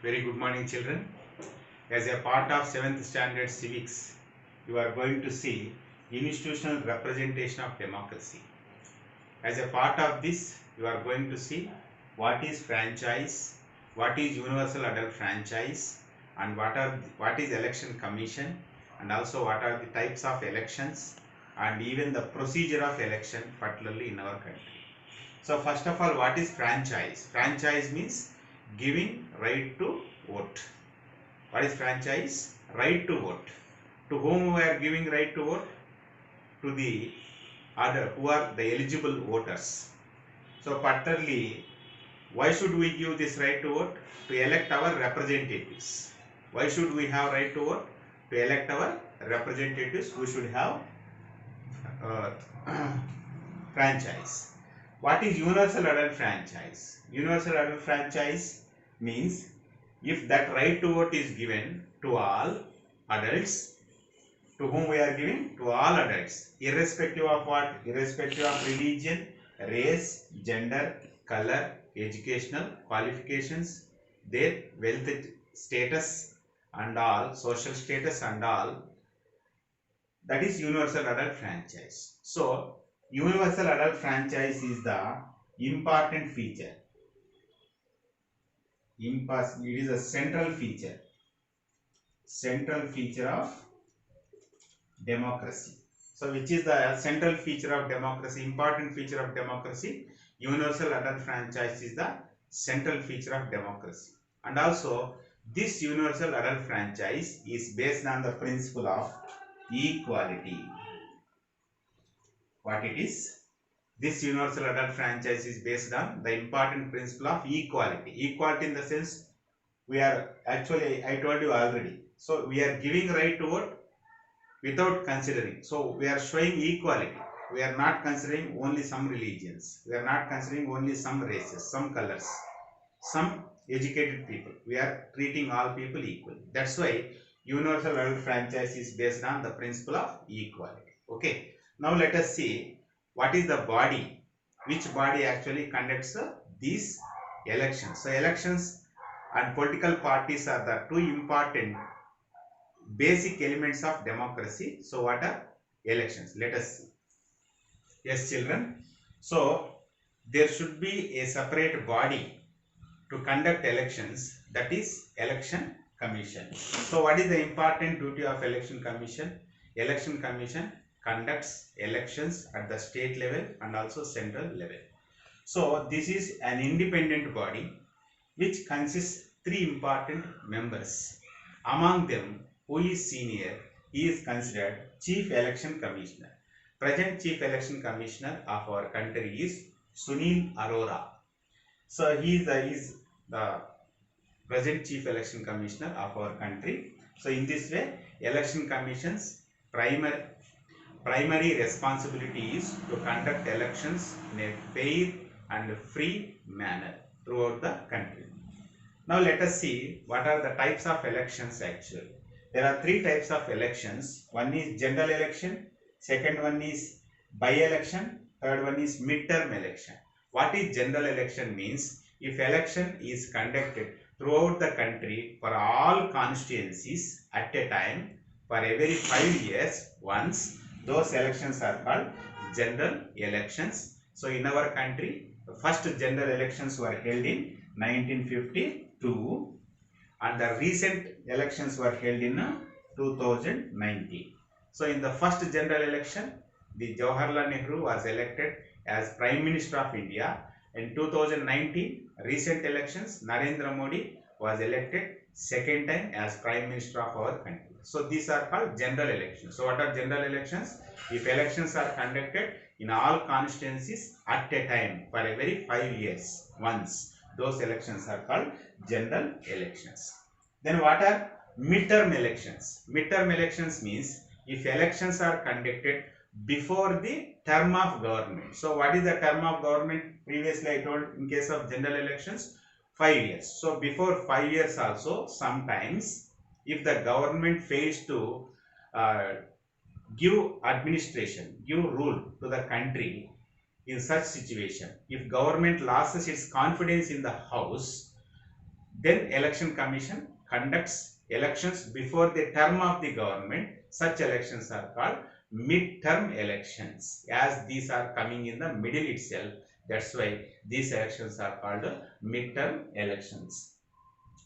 Very good morning, children. As a part of 7th standard civics, you are going to see institutional representation of democracy. As a part of this, you are going to see what is franchise, what is universal adult franchise, and what is election commission, and also what are the types of elections, and even the procedure of election, particularly in our country. So first of all, what is franchise? Franchise means giving right to vote. What is franchise? Right to vote. To whom we are giving right to vote? To the other who are the eligible voters. So particularly, why should we give this right to vote? To elect our representatives. Why should we have right to vote? To elect our representatives who should have uh, franchise. What is universal adult franchise? Universal adult franchise means if that right to vote is given to all adults, to whom we are giving? To all adults, irrespective of what? Irrespective of religion, race, gender, color, educational qualifications, their wealth status and all, social status and all. That is universal adult franchise. So universal adult franchise is the important feature. It is a central feature of democracy. So which is the central feature of democracy, important feature of democracy? Universal adult franchise is the central feature of democracy. And also this universal adult franchise is based on the principle of equality. What it is? This universal adult franchise is based on the important principle of equality. Equality in the sense, we are actually, I told you already. So we are giving right to vote without considering. So we are showing equality. We are not considering only some religions. We are not considering only some races, some colors, some educated people. We are treating all people equally. That's why universal adult franchise is based on the principle of equality. Okay. Now let us see what is the body, which body actually conducts these elections. So elections and political parties are the two important basic elements of democracy. So what are elections? Let us see. Yes, children. So there should be a separate body to conduct elections, that is election commission. So what is the important duty of election commission? Election commission conducts elections at the state level and also central level. So this is an independent body which consists three important members. Among them, who is senior, he is considered Chief Election Commissioner. Present Chief Election Commissioner of our country is Sunil Arora. So he is the present Chief Election Commissioner of our country. So in this way, Election Commission's primary responsibility is to conduct elections in a fair and free manner throughout the country. Now let us see what are the types of elections actually. There are three types of elections. One is general election, second one is by-election, third one is midterm election. What is general election means? If election is conducted throughout the country for all constituencies at a time for every 5 years once, those elections are called general elections. So in our country, the first general elections were held in 1952 and the recent elections were held in 2019. So in the first general election, the Jawaharlal Nehru was elected as Prime Minister of India. In 2019 recent elections, Narendra Modi was elected second time as Prime Minister of our country. So these are called general elections. So what are general elections? If elections are conducted in all constituencies at a time for every 5 years once, those elections are called general elections. Then what are midterm elections? Midterm elections means if elections are conducted before the term of government. So what is the term of government? Previously I told in case of general elections 5 years. So before 5 years also, sometimes if the government fails to give administration, give rule to the country, in such situation, if government loses its confidence in the house, Then election commission conducts elections before the term of the government. Such elections are called mid-term elections. As these are coming in the middle itself, that's why these elections are called mid-term elections.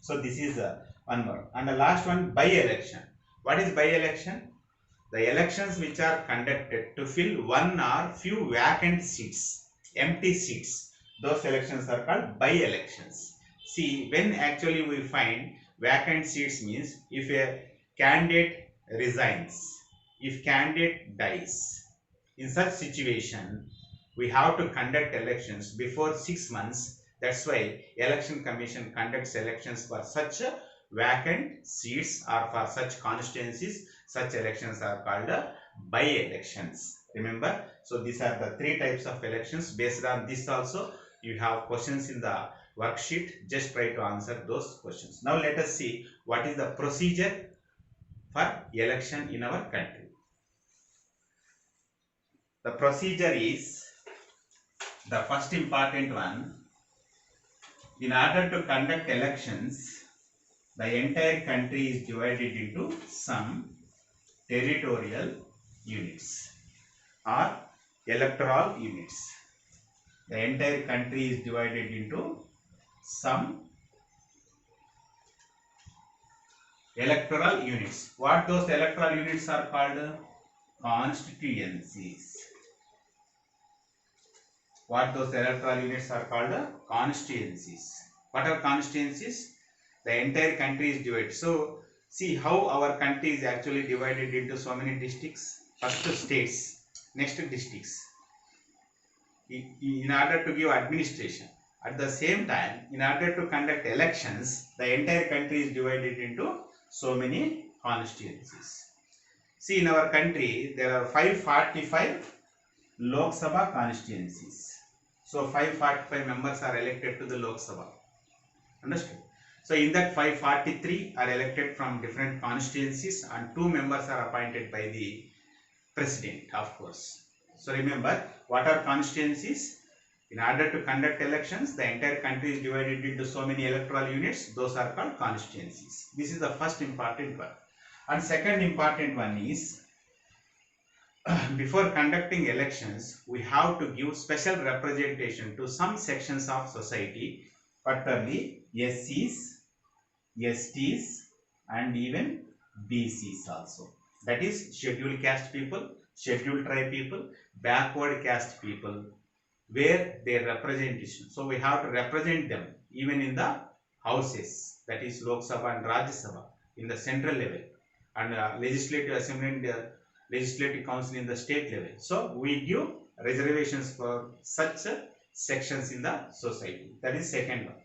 So this is one more. And the last one, by-election. What is by-election? The elections which are conducted to fill one or few vacant seats, empty seats. Those elections are called by-elections. See, when actually we find vacant seats means if a candidate resigns, if candidate dies, in such situation, we have to conduct elections before 6 months. That's why election commission conducts elections for such vacant seats or for such constituencies. Such elections are called by-elections. Remember, so these are the three types of elections. Based on this also, you have questions in the worksheet. Just try to answer those questions. Now let us see what is the procedure for election in our country. The procedure is the first important one. In order to conduct elections, the entire country is divided into some territorial units or electoral units. The entire country is divided into some electoral units. What those electoral units are called? Constituencies. What those electoral units are called? Constituencies. What are constituencies? The entire country is divided. So see how our country is actually divided into so many districts. First states, next districts. In order to give administration. At the same time, in order to conduct elections, the entire country is divided into so many constituencies. See, in our country, there are 545 Lok Sabha constituencies. So 545 members are elected to the Lok Sabha. Understood? So in that 543 are elected from different constituencies and 2 members are appointed by the president, of course. So remember, what are constituencies? In order to conduct elections, the entire country is divided into so many electoral units. Those are called constituencies. This is the first important one. And second important one is, before conducting elections, we have to give special representation to some sections of society, particularly SCs, STs and even BCs also. That is scheduled caste people, scheduled tribe people, backward caste people, where their representation. So we have to represent them even in the houses, that is Lok Sabha and Rajya Sabha in the central level, and legislative assembly and legislative council in the state level. So we give reservations for such sections in the society. That is second one.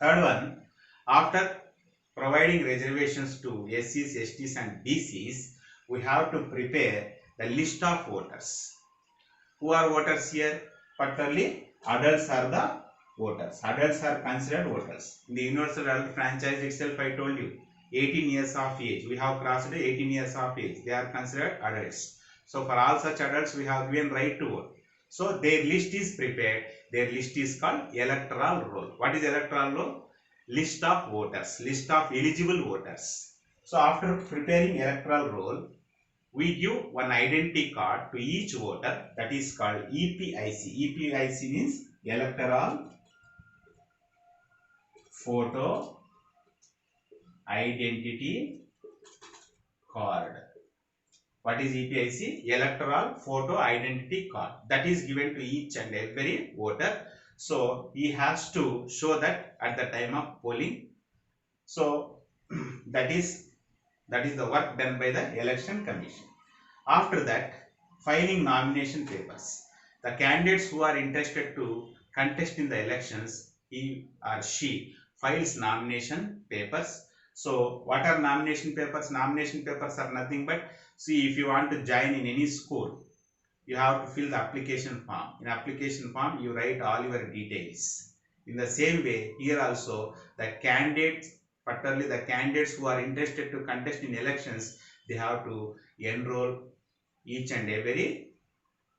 Third one, after providing reservations to SCs, STs and BCs, we have to prepare the list of voters. Who are voters here? Particularly adults are the voters. Adults are considered voters. In the universal adult franchise itself, I told you 18 years of age. We have crossed 18 years of age. They are considered adults. So for all such adults, we have given right to vote. So their list is prepared. Their list is called electoral roll. What is electoral roll? List of voters. List of eligible voters. So after preparing electoral roll, we give one identity card to each voter, that is called EPIC. EPIC means electoral photo identity card. What is EPIC? Electoral photo identity card. That is given to each and every voter. So he has to show that at the time of polling. So that is the work done by the election commission. After that, filing nomination papers. The candidates who are interested to contest in the elections, he or she files nomination papers. So what are nomination papers? Nomination papers are nothing but, see, if you want to join in any school, you have to fill the application form. In application form, you write all your details. In the same way, here also, the candidates, particularly the candidates who are interested to contest in elections, they have to enroll each and every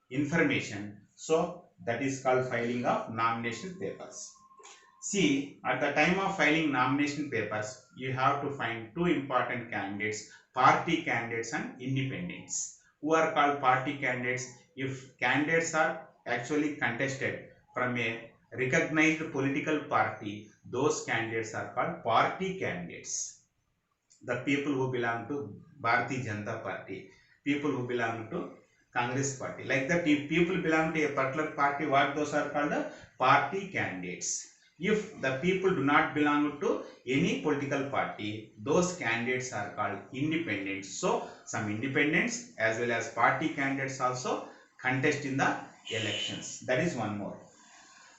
information. So that is called filing of nomination papers. See, at the time of filing nomination papers, you have to find two important candidates, party candidates and independents. Who are called party candidates? If candidates are actually contested from a recognized political party, those candidates are called party candidates. The people who belong to Bharatiya Janata Party, people who belong to Congress Party. Like that, if people belong to a particular party, what those are called the party candidates. If the people do not belong to any political party, those candidates are called independents. So, some independents as well as party candidates also contest in the elections. That is one more.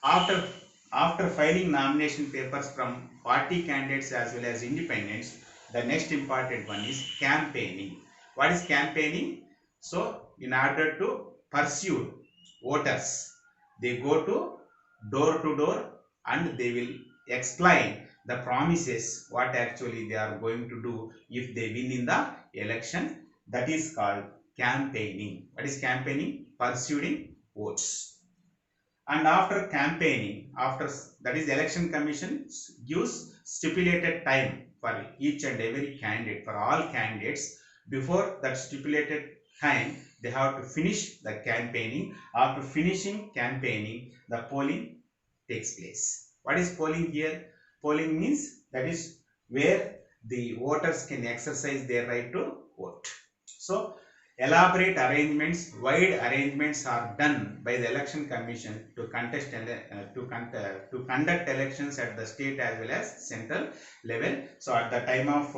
After, after filing nomination papers from party candidates as well as independents, the next important one is campaigning. What is campaigning? So, in order to pursue voters, they go to door and they will explain the promises what actually they are going to do if they win in the election. That is called campaigning. What is campaigning? Pursuing votes. And after campaigning, after that is election commission gives stipulated time for each and every candidate, for all candidates. Before that stipulated time, they have to finish the campaigning. After finishing campaigning, the polling takes place. What is polling here? Polling means that is where the voters can exercise their right to vote. So elaborate arrangements, wide arrangements are done by the election commission to conduct elections at the state as well as central level. So at the time of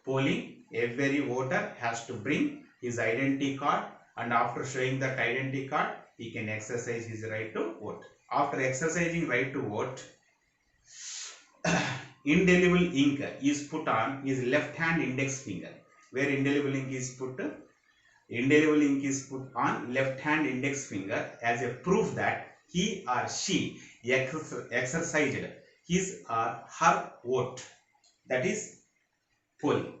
polling, every voter has to bring his identity card, and after showing that identity card, he can exercise his right to vote. After exercising right to vote, indelible ink is put on his left hand index finger. Where indelible ink is put? Indelible ink is put on left hand index finger as a proof that he or she exercised his or her vote. That is polling.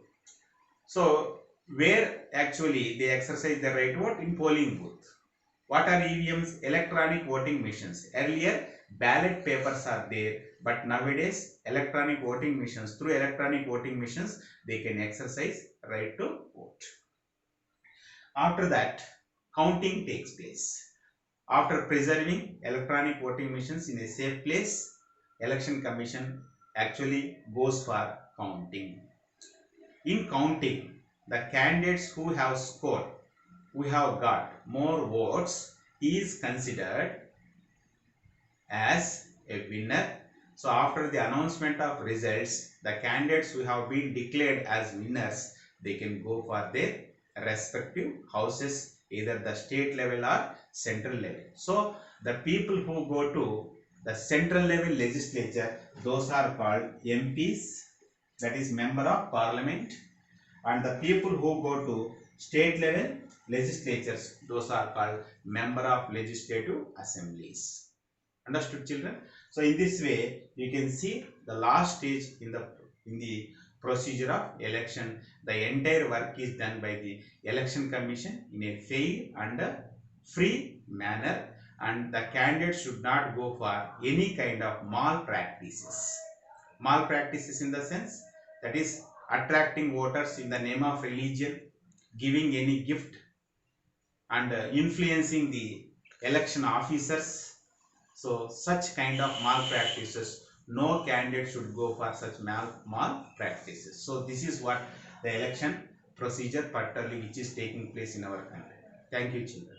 So, where actually they exercise the right vote? In polling booth. What are EVMs? Electronic voting machines. Earlier, ballot papers are there, but nowadays, electronic voting machines. Through electronic voting machines, they can exercise right to vote. After that, counting takes place. After preserving electronic voting machines in a safe place, election commission actually goes for counting. In counting, the candidates who have scored, who have got more votes, is considered as a winner. So after the announcement of results, the candidates who have been declared as winners, they can go for their respective houses, either the state level or central level. So the people who go to the central level legislature, those are called MPs, that is member of parliament, and the people who go to state level legislatures, those are called member of legislative assemblies. Understood, children? So in this way, you can see the last stage in the procedure of election. The entire work is done by the election commission in a fair and a free manner, and the candidate should not go for any kind of malpractices. Malpractices in the sense that is attracting voters in the name of religion, giving any gift, and influencing the election officers. So such kind of malpractices, no candidate should go for such malpractices. So this is what the election procedure particularly which is taking place in our country. Thank you, children.